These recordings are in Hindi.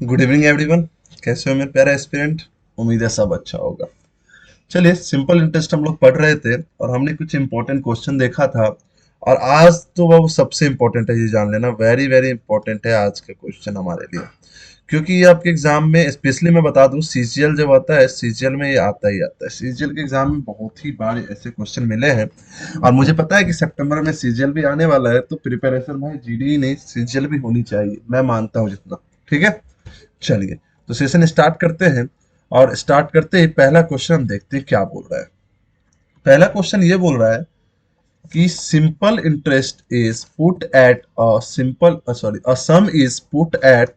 Good evening everyone. कैसे हो मेरे प्यारे एस्पिरेंट? उम्मीद है सब अच्छा होगा। चलिए, सिंपल इंटरेस्ट हम लोग पढ़ रहे थे और हमने कुछ इंपॉर्टेंट क्वेश्चन देखा था। और आज तो वो सबसे इंपॉर्टेंट है, ये जान लेना, वेरी वेरी इंपॉर्टेंट है आज का क्वेश्चन हमारे लिए। क्योंकि ये आपके एग्जाम में, स्पेशली मैं बता दूं, सीजीएल जब आता है, सीजीएल में ये आता ही आता है। सीजीएल के एग्जाम में बहुत ही बार ऐसे क्वेश्चन मिले हैं। और मुझे पता है कि सितंबर में सीजीएल भी आने वाला है, तो प्रिपरेशन भाई जीडी ही नहीं, सीजीएल भी होनी चाहिए, मैं मानता हूँ जितना। ठीक है, चलिए, तो सेशन स्टार्ट करते हैं। और स्टार्ट करते ही पहला क्वेश्चन हम देखते हैं क्या बोल रहा है। पहला क्वेश्चन ये बोल रहा है कि simple interest is put at a simple sorry a some is put eight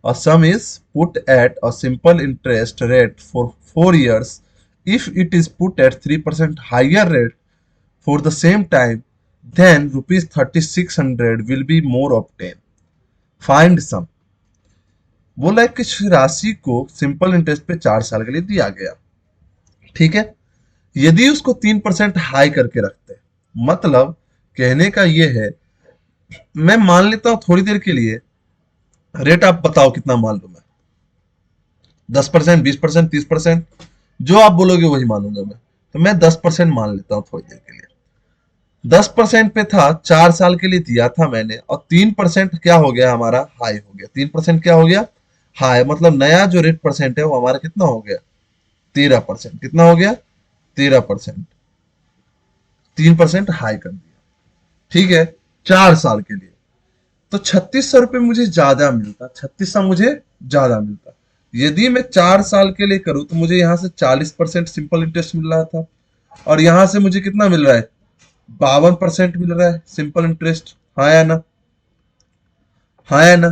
a sum is put at a simple interest rate for 4 years. If it is put at 3% higher rate for the same time, then rupees 3600 will be more obtained. Find sum. बोला है कि किस राशि को सिंपल इंटरेस्ट पे 4 साल के लिए दिया गया। ठीक है, यदि उसको 3% हाई करके रखते हैं, मतलब कहने का ये है, मैं मान लेता हूं थोड़ी देर के लिए, रेट आप बताओ कितना मान लूं मैं? 10%, 20%, 30%? जो आप बोलोगे वही मानूंगा मैं। तो मैं 10% मान लेता हूँ थोड़ी देर के लिए। 10% पे था, 4 साल के लिए दिया था मैंने, और 3% क्या हो गया हमारा? हाई हो गया। 3% क्या हो गया? हाई। मतलब नया जो रेट परसेंट है वो हमारा कितना हो गया? 13%। कितना हो गया? 13%। 3% हाई कर दिया। ठीक है, 4 साल के लिए। तो 3600 रुपये मुझे ज्यादा मिलता, 3600 मुझे ज्यादा मिलता। यदि मैं 4 साल के लिए करूं तो मुझे यहां से 40% सिंपल इंटरेस्ट मिल रहा था, और यहां से मुझे कितना मिल रहा है? 52% मिल रहा है सिंपल इंटरेस्ट। हाँ या ना? हाँ या ना?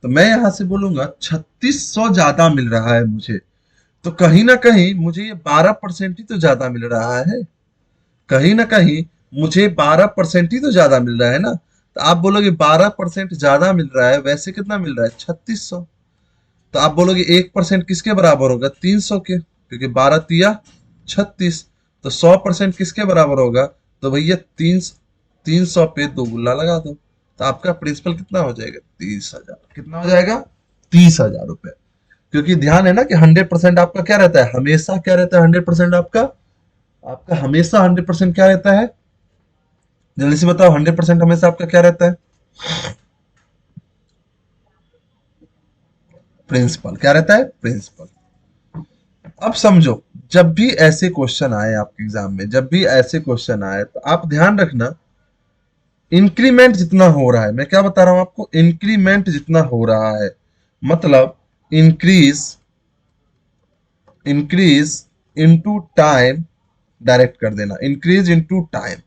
तो मैं यहां से बोलूंगा 3600 ज्यादा मिल रहा है मुझे। तो कहीं ना कहीं मुझे ये 12% ही तो ज्यादा मिल रहा है। कहीं ना कहीं मुझे 12% ही तो ज्यादा मिल रहा है ना। तो आप बोलोगे 12% ज्यादा मिल रहा है, वैसे कितना मिल रहा है? 3600। तो आप बोलोगे 1% किसके बराबर होगा? 300 के, क्योंकि 12 तिया 36। तो 100% किसके बराबर होगा? तो भैया 300 पे दो गुल्ला लगा दो। तो आपका प्रिंसिपल कितना हो जाएगा? 30,000। कितना हो जाएगा? 30,000 रुपए। क्योंकि ध्यान है ना कि 100% आपका क्या रहता है? हमेशा क्या रहता है? 100% आपका, आपका हमेशा 100% क्या रहता है? जल्दी से बताओ, 100% हमेशा आपका क्या रहता है? प्रिंसिपल। क्या रहता है? प्रिंसिपल। अब समझो, जब भी ऐसे क्वेश्चन आए आपके एग्जाम में, जब भी ऐसे क्वेश्चन आए, तो आप ध्यान रखना, इंक्रीमेंट जितना हो रहा है, मैं क्या बता रहा हूं आपको, इंक्रीमेंट जितना हो रहा है, मतलब increase, increase into time, direct कर देना, इंक्रीज इनटू टाइम।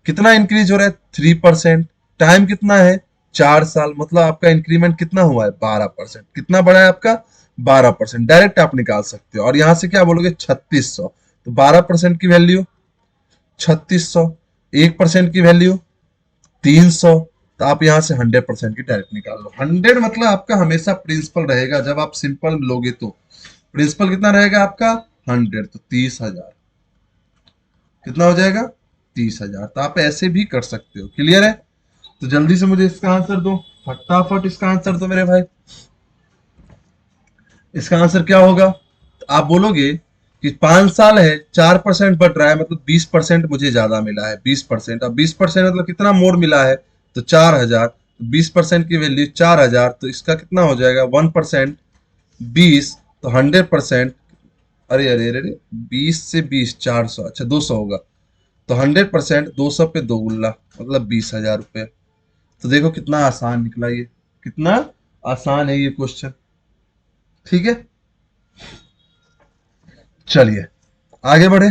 कितना इंक्रीज हो रहा है? 3%। टाइम कितना है? 4 साल। मतलब आपका इंक्रीमेंट कितना हुआ है? 12%। कितना बढ़ा है आपका? 12%। डायरेक्ट आप निकाल सकते हो। और यहां से क्या बोलोगे? 3600। तो 12% की वैल्यू 3600, 1% की वैल्यू 300। तो आप यहां से 100% की डायरेक्ट निकाल लो। 100 मतलब आपका हमेशा प्रिंसिपल रहेगा। जब आप सिंपल लोगे तो प्रिंसिपल कितना रहेगा आपका? 100। तो 30,000। कितना हो जाएगा? 30,000। तो आप ऐसे भी कर सकते हो। क्लियर है? तो जल्दी से मुझे इसका आंसर दो, फटाफट इसका आंसर दो मेरे भाई। इसका आंसर क्या होगा? तो आप बोलोगे कि 5 साल है, 4% बढ़ रहा है, मतलब 20% मुझे ज्यादा मिला है। 20%, अब 20% मतलब कितना मोर मिला है? तो 4,000। 20% की वैल्यू 4,000, तो इसका कितना हो जाएगा? 1%। 20, तो 100%। अरे अरे अरे अरे, 20 से 20, 400, अच्छा 200 होगा। तो 100%, 200 पे दो गुल्ला, मतलब 20,000 रुपये। तो देखो कितना आसान निकला ये, कितना आसान है ये क्वेश्चन। ठीक है, चलिए आगे बढ़े,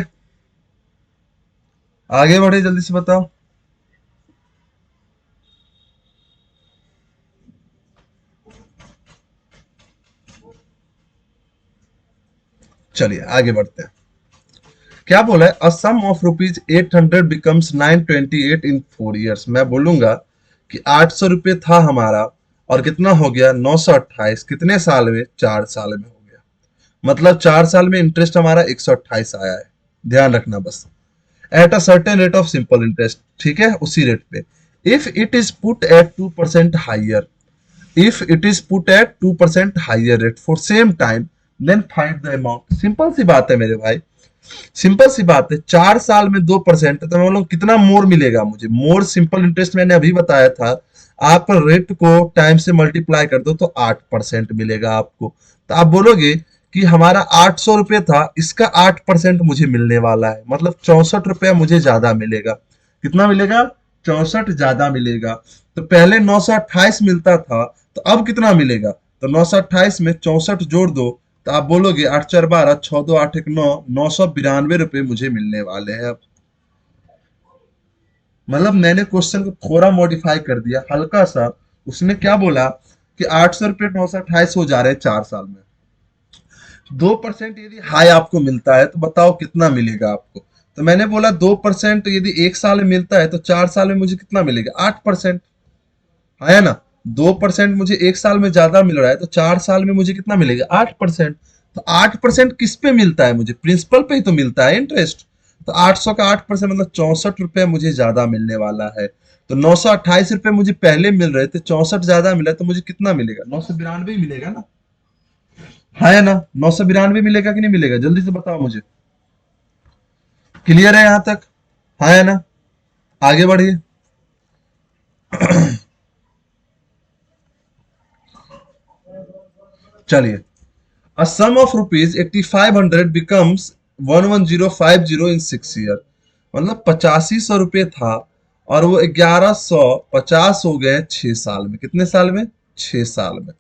आगे बढ़े, जल्दी से बताओ। चलिए आगे बढ़ते हैं। क्या बोला है? A sum of rupees 800 becomes 928 in 4 years. मैं बोलूंगा कि 800 रुपये था हमारा, और कितना हो गया? 928। कितने साल में? 4 साल में हो गया। मतलब 4 साल में इंटरेस्ट हमारा 128 आया है। ध्यान रखना बस, at a certain rate of simple interest. ठीक है, उसी रेट पे। If it is put at 2% higher, if it is put at 2% higher rate for same time then find the amount. Simple सी बात है मेरे भाई, सिंपल सी बात है। 4 साल में 2% तो मैं बोलूँ कितना मोर मिलेगा मुझे। मोर सिंपल इंटरेस्ट मैंने अभी बताया था, आप रेट को टाइम से मल्टीप्लाई कर दो तो 8% मिलेगा आपको। तो आप बोलोगे कि हमारा 800 रुपये था, इसका 8% मुझे मिलने वाला है, मतलब 64 रुपया मुझे ज्यादा मिलेगा। कितना मिलेगा? 64 ज्यादा मिलेगा। तो पहले 928 मिलता था, तो अब कितना मिलेगा? तो 928 में 64 जोड़ दो, तो आप बोलोगे 8 4 12, 6 2 8 1 9, 992 रुपये मुझे मिलने वाले हैं अब। मतलब मैंने क्वेश्चन को थोड़ा मॉडिफाई कर दिया हल्का सा। उसने क्या बोला कि 800 रुपये 928 हो जा रहे हैं 4 साल में। 2% यदि हाई आपको मिलता है तो बताओ कितना मिलेगा आपको। तो मैंने बोला 2% यदि 1 साल में मिलता है तो 4 साल में मुझे कितना मिलेगा? 8%। है ना? 2% मुझे 1 साल में ज्यादा मिल रहा है तो 4 साल में मुझे कितना मिलेगा? 8%। तो 8% किस पे मिलता है मुझे? प्रिंसिपल पे ही तो मिलता है इंटरेस्ट। तो 800 का 8% मतलब 64 रुपये मुझे ज्यादा मिलने वाला है। तो 928 रुपये मुझे पहले मिल रहे थे, 64 ज्यादा मिला तो मुझे कितना मिलेगा? 992 मिलेगा ना। है ना? 992 मिलेगा कि नहीं मिलेगा? जल्दी से बताओ मुझे। क्लियर है यहां तक? है ना? आगे बढ़िए। चलिए, a sum of rupees 8500 becomes 11050 in 6 year। मतलब 8500 रुपये था और वो 1150 हो गए 6 साल में। कितने साल में? 6 साल में।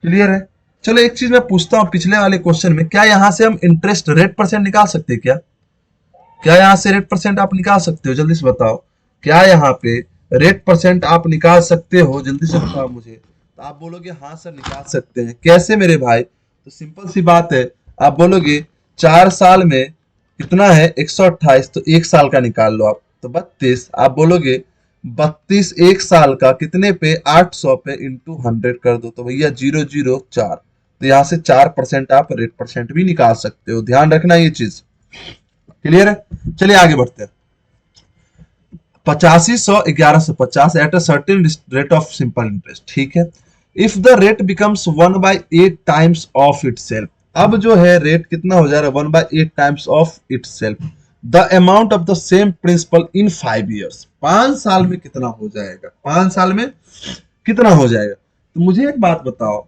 क्लियर है? चलो एक चीज मैं पूछता हूँ, पिछले वाले क्वेश्चन में क्या यहाँ से हम इंटरेस्ट रेट परसेंट निकाल सकते हैं क्या? क्या यहाँ से रेट परसेंट आप निकाल सकते हो? जल्दी से बताओ। क्या यहाँ पे रेट परसेंट आप निकाल सकते हो? जल्दी से बताओ मुझे। तो आप बोलोगे हाँ सर निकाल सकते हैं। कैसे मेरे भाई? तो सिंपल सी बात है, आप बोलोगे 4 साल में कितना है? 128, तो 1 साल का निकाल लो आप, तो 32। आप बोलोगे 32 1 साल का कितने पे? 800 पे इंटू 100 कर दो तो भैया 004। तो यहाँ से 4% आप रेट परसेंट भी निकाल सकते हो। ध्यान रखना ये चीज। क्लियर है? चलिए आगे बढ़ते हैं। 85 100 1150 eight a certain rate of simple interest. ठीक है। If the rate becomes 1/8 of it self. अब जो है रेट कितना हो जा रहा है? 1/8 of itself. The amount of the same principal in 5 years। 5 साल में कितना हो जाएगा? 5 साल में कितना हो जाएगा? तो मुझे एक बात बताओ,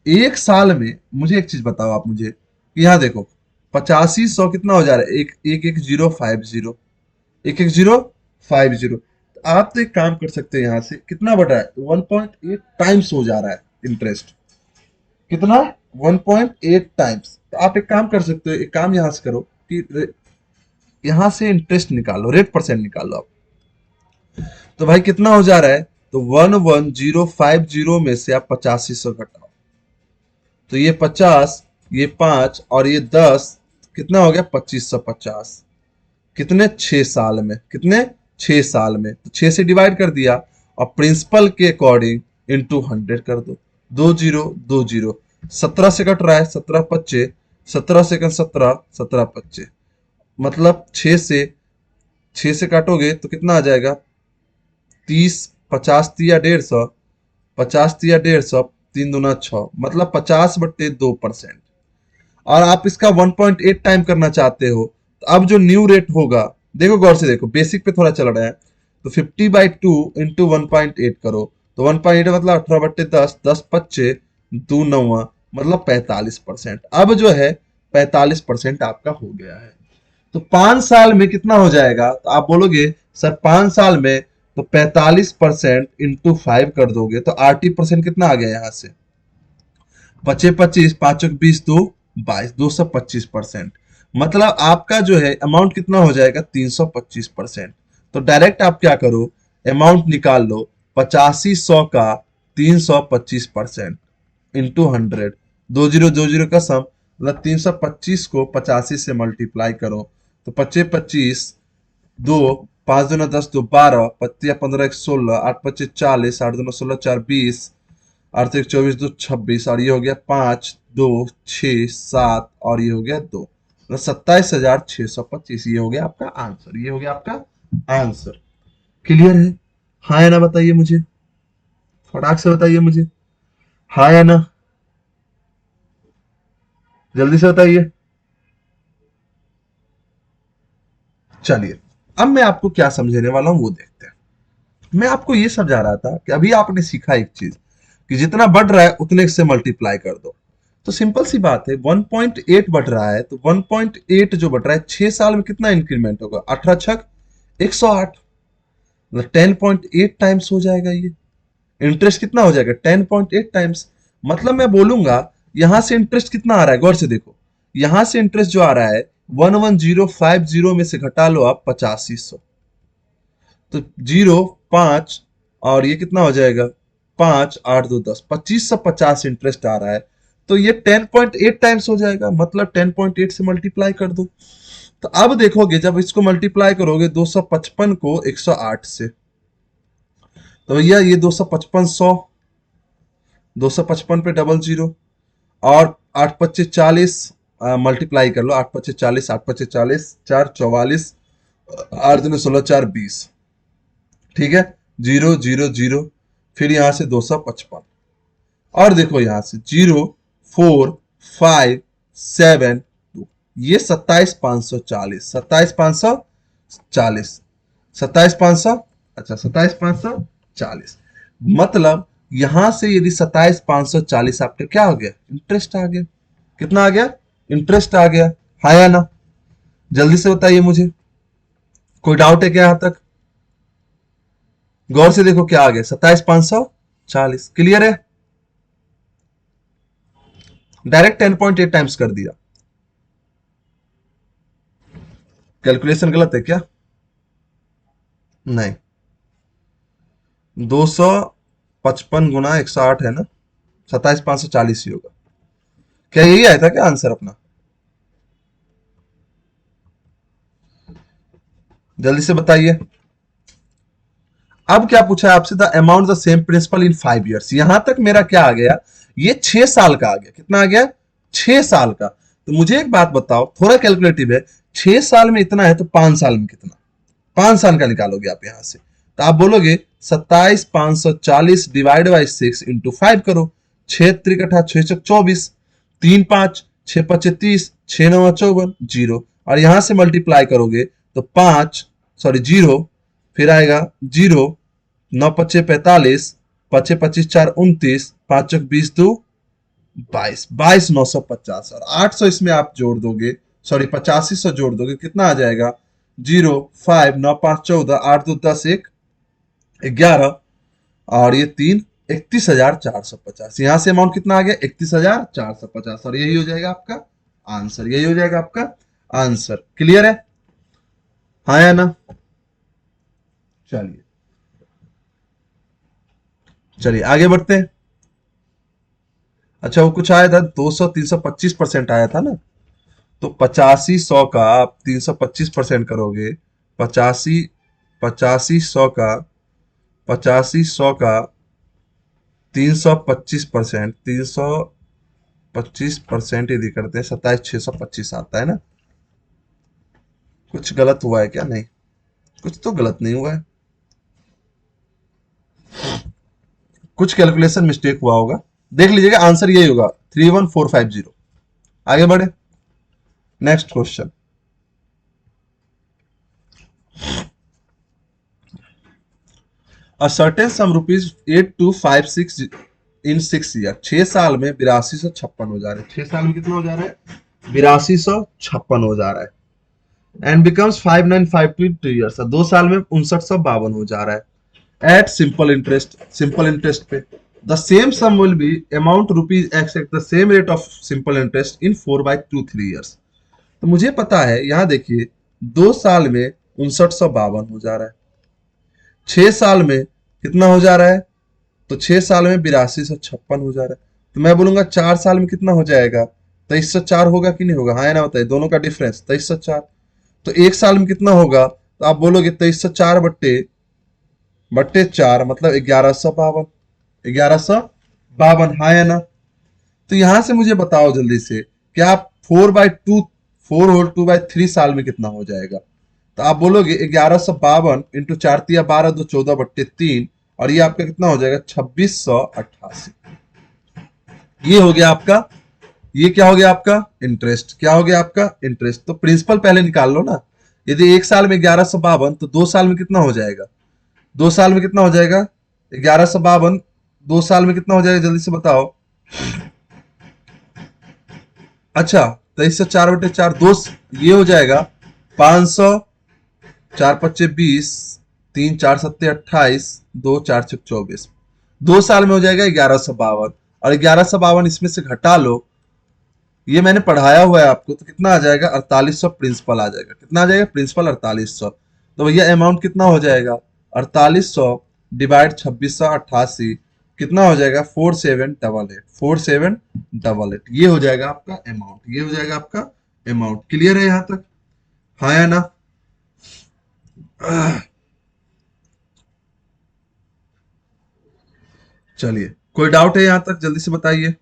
1 साल में मुझे एक चीज बताओ आप मुझे कि यहाँ देखो 85 100 कितना हो जा रहा है? एक एक एक जीरो 50, 11050। तो आप तो एक काम कर सकते हैं, यहां से कितना बढ़ रहा है? 1.8 टाइम्स हो जा रहा है इंटरेस्ट। कितना? 1.8 टाइम्स। तो आप एक काम कर सकते हो, एक काम यहां से करो कि यहां से इंटरेस्ट निकालो, रेट परसेंट निकालो आप। तो भाई कितना हो जा रहा है? तो 11050 में से आप 8500 घटाओ, तो ये 50, ये 5 और ये 10, कितना हो गया? 2550। कितने? 6 साल में। कितने? 6 साल में। तो 6 से डिवाइड कर दिया और प्रिंसिपल के अकॉर्डिंग इंटू 100 कर दो। 20 17 से कट रहा है, 17 पच्चे, 17 सेकंड 17, 17 पच्चे, मतलब 6 से काटोगे तो कितना आ जाएगा? 30, 50 या 150, 50 या 150, 3 दूना 6, मतलब 50/2%। और आप इसका 1.8 टाइम करना चाहते हो, तो अब जो न्यू रेट होगा, देखो गौर से देखो, बेसिक पे थोड़ा चल रहा है, तो 50/2 इंटू 1.8 करो, तो 1.8 मतलब 18/10, 10 पच्चे, 2 9, मतलब 45%। अब जो है 45% आपका हो गया है। तो 5 साल में कितना हो जाएगा? तो आप बोलोगे सर 5 साल में तो 45% इंटू 5 कर दोगे तो 80% कितना आ गया यहाँ से? 25 5 20 2 22, 225%। मतलब आपका जो है अमाउंट कितना हो जाएगा? 325%। तो डायरेक्ट आप क्या करो, अमाउंट निकाल लो, 85 100 का 325% इंटू 100, 20 का सम, मतलब 325 को 85 से मल्टीप्लाई करो, तो 25 25, 2, 5 दूना 10, 2 12, 25 15 1 16, 8 25 40, 8 दूना 16 4 20, 8 1 24 2 26, और ये हो गया 5 2 6 7, और ये हो गया 2, मतलब 27,625। ये हो गया आपका आंसर। ये हो गया आपका आंसर। क्लियर है? हाँ या ना बताइए मुझे। फटाक से बताइए मुझे, हाँ या ना, जल्दी से बताइए। चलिए, अब मैं आपको क्या समझाने वाला हूं वो देखते हैं। मैं आपको ये समझा रहा था कि अभी आपने सीखा एक चीज कि जितना बढ़ रहा है उतने से मल्टीप्लाई कर दो। तो सिंपल सी बात है, 1.8 बढ़ रहा है तो 1.8 जो बढ़ रहा है 6 साल में कितना इंक्रीमेंट होगा, 18 छक 108, मतलब 10.8 टाइम्स हो जाएगा ये। इंटरेस्ट कितना हो जाएगा, 10.8 टाइम्स। मतलब मैं बोलूंगा यहां से इंटरेस्ट कितना आ रहा है, गौर से देखो, यहां से इंटरेस्ट जो आ रहा है 11050 में से घटा लो आप 8500, तो 0 5, और ये कितना हो जाएगा 5 8 2 10, 2550 इंटरेस्ट आ रहा है। तो ये 10.8 टाइम्स हो जाएगा, मतलब 10.8 से मल्टीप्लाई कर दो। तो अब देखोगे जब इसको मल्टीप्लाई करोगे 255 को 108 से, तो भैया ये 255 100, 255 पे डबल जीरो, और 8 25 40, मल्टीप्लाई कर लो, 8 25 40, 8 25 40, 4 44, 8 दूनी 16 4 20, ठीक है, 0 0 0, फिर यहां से 255, और देखो यहां से 0 4 5 7 2, ये 27 540, 27 540, 27 500, अच्छा 27 540, मतलब यहां से यदि 27 540 आपका क्या हो गया, इंटरेस्ट आ गया। कितना आ गया, इंटरेस्ट आ गया, हाँ या ना, जल्दी से बताइए मुझे, कोई डाउट है क्या यहां तक, गौर से देखो क्या आ गया, 27 540, क्लियर है, डायरेक्ट 10.8 टाइम्स कर दिया। कैलकुलेशन गलत है क्या, नहीं, 255 गुना 108 है ना, 27 540 ही होगा। क्या यही आया था क्या आंसर अपना, जल्दी से बताइए। अब क्या पूछा है आपसे, the amount the same principal in 5 years, यहां तक मेरा क्या आ गया, ये 6 साल का आ गया, कितना आ गया 6 साल का। तो मुझे एक बात बताओ, थोड़ा कैलकुलेटिव है, 6 साल में इतना है तो 5 साल में कितना, 5 साल का निकालोगे आप यहां से, तो आप बोलोगे 27 540 डिवाइड बाई 6 इंटू 5 करो, 6 3 6 24, 3 5 6 25 30, 6 9 54, जीरो, और यहां से मल्टीप्लाई करोगे तो 5, सॉरी जीरो, फिर आएगा जीरो, 9 5 45, 5 5 4 29, 5 1 20, 22, 22 950, और 800 इसमें आप जोड़ दोगे, सॉरी 8500 जोड़ दोगे, कितना आ जाएगा, 0 5 9 5 14, 8 2 10 1, 11, और ये 3, 31,450, यहां से अमाउंट कितना आ गया, 31,450, और यही हो जाएगा आपका आंसर, यही हो जाएगा आपका आंसर, क्लियर है, हाँ या ना। चलिए, चलिए आगे बढ़ते हैं। अच्छा वो कुछ आया था 200 325% आया था ना, तो 85 100 का आप 325% करोगे, 85 85 100 का, 85 100 का 325%, 325% यदि करते हैं 27 625 आता है ना, कुछ गलत हुआ है क्या, नहीं, कुछ तो गलत नहीं हुआ है, कुछ कैलकुलेशन मिस्टेक हुआ होगा, देख लीजिएगा आंसर यही होगा 31450। आगे बढ़े, next question, a certain some rupees 8256 in 6 year, 6 साल में 8256 हो जा रहे हैं, 6 साल में कितना हो जा रहा है, 8256 हो जा रहा है, एंड बिकम्स 5952 इन 2 ईयर्स, 2 साल में 5952 हो जा रहा है, एट सिंपल इंटरेस्ट पे, the same sum will be amount rupees X at the same rate of simple interest in 4/2 3 years. तो मुझे पता है, यहां देखिए 2 साल में 5952 हो जा रहा है, 6 साल में कितना हो जा रहा है, तो 6 साल में 8256 हो जा रहा है, तो मैं बोलूंगा 4 साल में कितना हो जाएगा, 2304 होगा कि नहीं होगा, हाँ या ना बताइए, दोनों का डिफरेंस 2304, तो 1 साल में कितना होगा, तो आप बोलोगे 2304 बट्टे बट्टे 4, मतलब 1152, 1152, हाँ या ना। तो यहां से मुझे बताओ जल्दी से, क्या 4/2, 4/2/3 साल में कितना हो जाएगा, तो आप बोलोगे 1152 इंटू 4 × 12 2 14/3, और ये आपका कितना हो जाएगा 2688। ये हो गया आपका, ये क्या हो गया आपका इंटरेस्ट, क्या हो गया आपका इंटरेस्ट। तो प्रिंसिपल पहले निकाल लो ना। यदि एक साल में 1152 तो 2 साल में कितना हो जाएगा, 2 साल में कितना हो जाएगा 1152, 2 साल में कितना हो जाएगा जल्दी से बताओ। अच्छा 23/4/4 ये हो जाएगा 500, 4×5 = 20, 3×4 = 28, 2×4 = 24। 2 साल में हो जाएगा 1152, और 1152 इसमें से घटा लो, ये मैंने पढ़ाया हुआ है आपको, तो कितना आ जाएगा 4800 प्रिंसिपल आ जाएगा। कितना आ जाएगा प्रिंसिपल 4800। तो भैया अमाउंट कितना हो जाएगा 4800 डिवाइड 2688, कितना हो जाएगा 4788, 4788। ये हो जाएगा आपका अमाउंट, ये हो जाएगा आपका अमाउंट। क्लियर है यहां तक, हाँ या ना। चलिए कोई डाउट है यहां तक जल्दी से बताइए।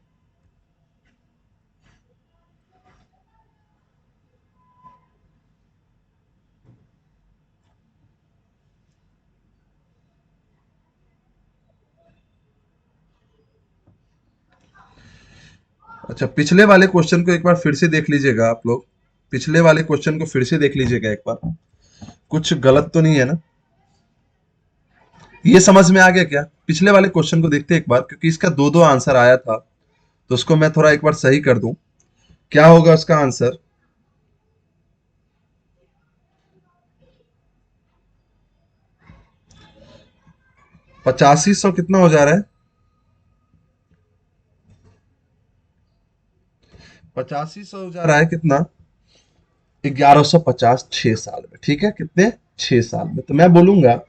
अच्छा पिछले वाले क्वेश्चन को एक बार फिर से देख लीजिएगा आप लोग, पिछले वाले क्वेश्चन को फिर से देख लीजिएगा एक बार, कुछ गलत तो नहीं है ना। ये समझ में आ गया क्या, पिछले वाले क्वेश्चन को देखते हैं एक बार, क्योंकि इसका दो दो आंसर आया था, तो उसको मैं थोड़ा एक बार सही कर दूं। क्या होगा उसका आंसर, 8500 कितना हो जा रहा है, 8500 हो जा रहा है कितना 1150 6 साल में, ठीक है कितने 6 साल में। तो मैं बोलूंगा,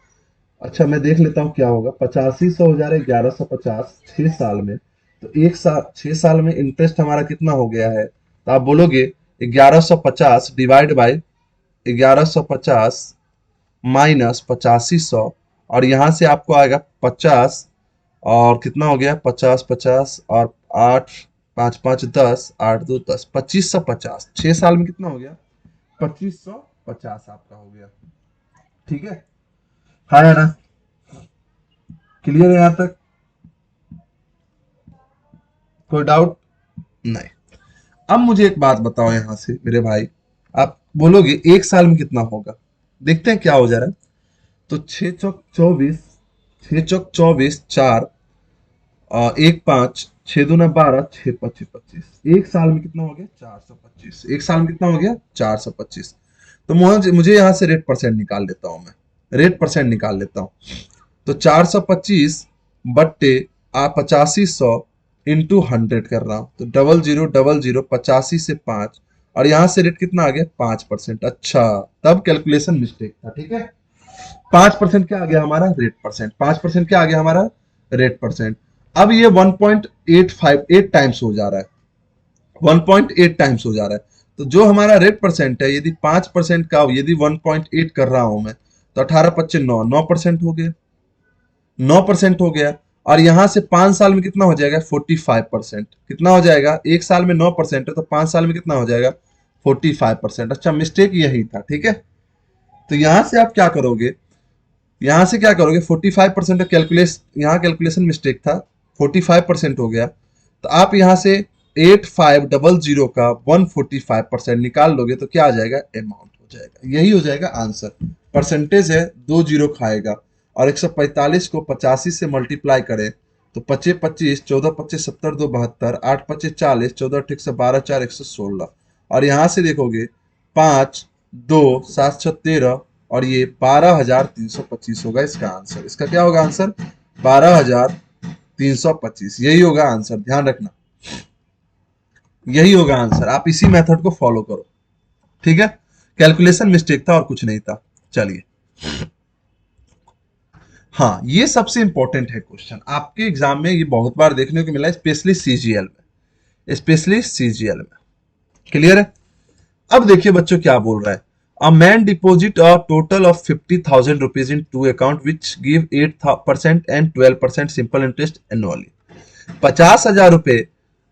अच्छा मैं देख लेता हूँ क्या होगा, 8500 हो जा रहा है 1150 6 साल में, तो एक साल 6 साल में इंटरेस्ट हमारा कितना हो गया है, तो आप बोलोगे 1150 डिवाइड बाई 1150 माइनस 8500, और यहां से आपको आएगा 50, और कितना हो गया 50 50 और 8, 5 5 10, 8 2 10, 2550। 6 साल में कितना हो गया 2550 आपका हो गया। ठीक है, हाँ है ना, क्लियर है यहां तक, कोई डाउट नहीं। अब मुझे एक बात बताओ यहां से मेरे भाई, आप बोलोगे एक साल में कितना होगा, देखते हैं क्या हो जा रहा है। तो 6×4 = 24, 6×4 = 24, 4, 1 5, 6×2 = 12, 6×5 = 25। एक साल में कितना हो गया 425, एक साल में कितना हो गया 425। तो मुझे यहां से रेट परसेंट निकाल लेता हूं मैं, रेट परसेंट निकाल लेता हूं। तो 425 बट्टे आप 8500 इंटू 100 कर रहा हूं, तो 0000 85 से 5, और यहां से रेट कितना आ गया 5%। अच्छा तब कैलकुलेशन मिस्टेक था, ठीक है। 5% क्या आ गया हमारा रेट परसेंट, 5% क्या आ गया हमारा रेट परसेंट। अब ये 1.858 टाइम्स हो जा रहा है, 1.8 टाइम्स हो जा रहा है। तो जो हमारा रेट परसेंट है, यदि 5% का यदि 1.8 कर रहा हूं मैं, तो 18×5 = 9, 9% हो गया, 9% हो गया। और यहां से 5 साल में कितना हो जाएगा 45%, कितना हो जाएगा, एक साल में 9% है, तो 5 साल में कितना हो जाएगा 45%। अच्छा मिस्टेक यही था, ठीक है। तो यहां से आप क्या करोगे, यहां से क्या करोगे 45% कैलकुलेशन, यहाँ कैलकुलेशन मिस्टेक था, 45% हो गया। तो आप यहां से 8500 का 145% निकाल लोगे, तो क्या आ जाएगा अमाउंट हो जाएगा, यही हो जाएगा आंसर। परसेंटेज है, 2 जीरो खाएगा, और 145 को 85 से मल्टीप्लाई करें, तो 25 25, 14 25 70 2 72, 8 25 40, 14 ठीक से 12 4 116। और यहां से देखोगे 5 2 7 6 13, और ये 12,325 होगा इसका आंसर। इसका क्या होगा आंसर 12,325, यही होगा आंसर, ध्यान रखना यही होगा आंसर। आप इसी मेथड को फॉलो करो, ठीक है। कैलकुलेशन मिस्टेक था और कुछ नहीं था। चलिए, हाँ ये सबसे इंपॉर्टेंट है क्वेश्चन, आपके एग्जाम में ये बहुत बार देखने को मिला, स्पेशली सीजीएल में, स्पेशली सीजीएल में। क्लियर है। अब देखिए बच्चों क्या बोल रहा है, a man deposit a total of 50,000 rupees in two account which give 8% and 12% simple interest annually. 50,000 रुपए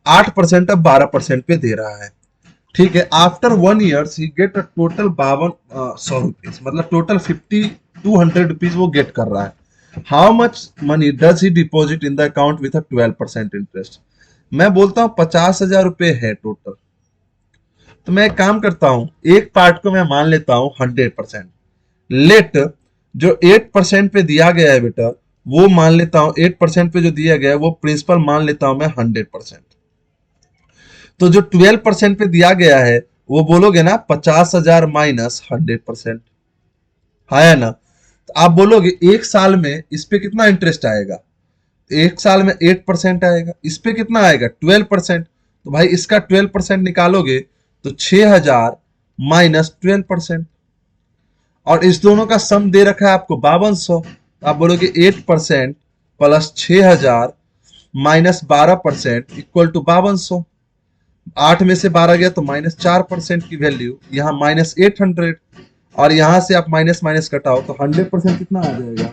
8% अब 12% पे दे रहा है, ठीक है। After 1 year he get a total 52 100 rupees, मतलब टोटल 5200 रुपीज वो गेट कर रहा है। How much money does he deposit in the account with 12% interest. मैं बोलता हूं 50,000 रुपए है टोटल, तो मैं एक काम करता हूं, एक पार्ट को मैं मान लेता हूं 100%। लेट जो 8% पे दिया गया है बेटा, वो मान लेता हूं 8% पे जो दिया गया है वो प्रिंसिपल मान लेता हूं मैं 100%। तो जो 12% पे दिया गया है वो बोलोगे ना 50,000 माइनस 100%, हाँ है ना। तो आप बोलोगे एक साल में इस पे कितना इंटरेस्ट आएगा, एक साल में 8% आएगा, इस पे कितना आएगा 12%। तो भाई इसका 12% निकालोगे तो 6,000 माइनस 12%, और इस दोनों का सम दे रखा है आपको 5200। आप बोलोगे 8% प्लस 6,000 माइनस 12% इक्वल टू 5200। 8 में से 12 गया तो माइनस 4% की वैल्यू, यहाँ माइनस 800, और यहां से आप माइनस माइनस कटाओ तो 100% कितना आ जाएगा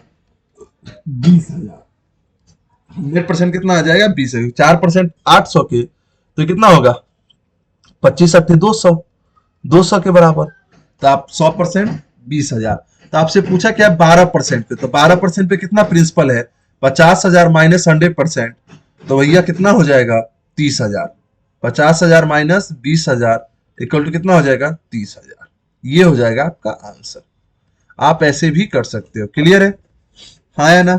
20,000। 100% कितना आ जाएगा 20,000, 4% 800 के तो कितना होगा 25 200, 200 के बराबर। तो आप 100% 20,000। तो आपसे पूछा क्या 12% पे, तो 12% पे कितना प्रिंसिपल है 50,000 माइनस 100%, तो भैया कितना हो जाएगा 30,000। 50,000 माइनस 20,000 इक्वल टू कितना हो जाएगा 30,000। ये हो जाएगा आपका आंसर। आप ऐसे भी कर सकते हो। क्लियर है, हाँ या ना।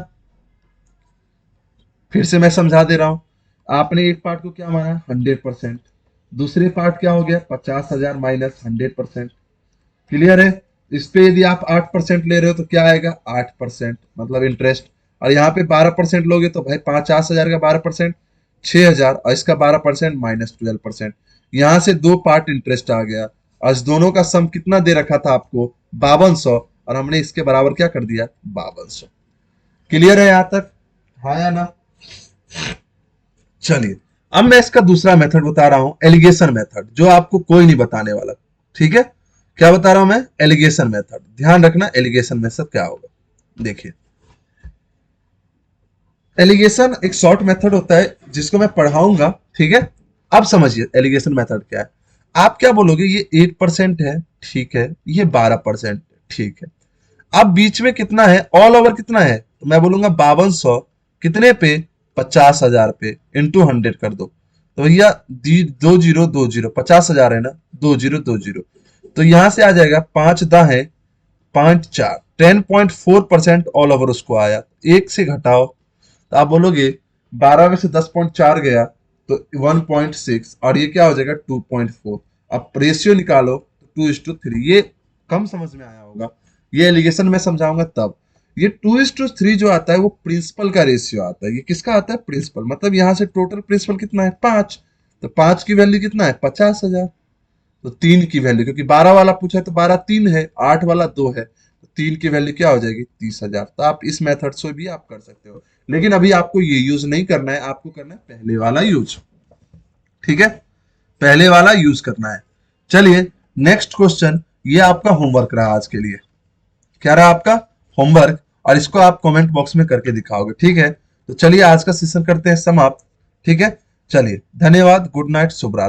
फिर से मैं समझा दे रहा हूं, आपने एक पार्ट को क्या माना 100%, दूसरे पार्ट क्या हो गया 50,000 माइनस 100%। क्लियर है। इस पे यदि आप 8% ले रहे हो तो क्या आएगा 8% मतलब इंटरेस्ट, और यहाँ पे 12% लोगे तो भाई 50,000 का 12% 6,000, और इसका 12% माइनस 12%। यहाँ से दो पार्ट इंटरेस्ट आ गया, और इस दोनों का सम कितना दे रखा था आपको 5200, और हमने इसके बराबर क्या कर दिया 5200। क्लियर है यहाँ तक, हाँ या ना। चलिए अब मैं इसका दूसरा मेथड बता रहा हूं, एलिगेशन मेथड, जो आपको कोई नहीं बताने वाला। ठीक है, क्या बता रहा हूं मैं, एलिगेशन मेथड। ध्यान रखना एलिगेशन मेथड क्या होगा। देखिए एलिगेशन एक शॉर्ट मेथड होता है जिसको मैं पढ़ाऊंगा, ठीक है। अब समझिए एलिगेशन मेथड क्या है। आप क्या बोलोगे, ये 8% है, ठीक है, ये 12%, ठीक है। अब बीच में कितना है, ऑल ओवर कितना है, तो मैं बोलूंगा 5200 कितने पे 50,000 पे इंटू 100 कर दो। तो भैया 2020 50,000 है ना, 2020, तो यहां से आ जाएगा 5 दा है 5 4, 10.4% ऑल ओवर उसको आया। एक से घटाओ तो आप बोलोगे 12 में से 10.4 गया तो 1.6, और ये क्या हो जाएगा 2.4। अब रेशियो निकालो तो 2:3। ये कम समझ में आया होगा, ये एलिगेशन में समझाऊंगा तब। ये 2:3 जो आता है वो प्रिंसिपल का रेशियो आता है। ये किसका आता है प्रिंसिपल, मतलब यहाँ से टोटल प्रिंसिपल कितना है 5, तो 5 की वैल्यू कितना है 50,000। तो 3 की वैल्यू, क्योंकि 12 वाला पूछा है तो 12 3 है, 8 वाला 2 है, तो 3 की वैल्यू क्या हो जाएगी 30,000। तो आप इस मेथड से भी आप कर सकते हो, लेकिन अभी आपको ये यूज नहीं करना है, आपको करना है पहले वाला यूज। ठीक है, पहले वाला यूज करना है। चलिए नेक्स्ट क्वेश्चन, ये आपका होमवर्क रहा आज के लिए। क्या रहा आपका होमवर्क, और इसको आप कमेंट बॉक्स में करके दिखाओगे, ठीक है। तो चलिए आज का सेशन करते हैं समाप्त, ठीक है। चलिए धन्यवाद, गुड नाइट, शुभ रात्रि।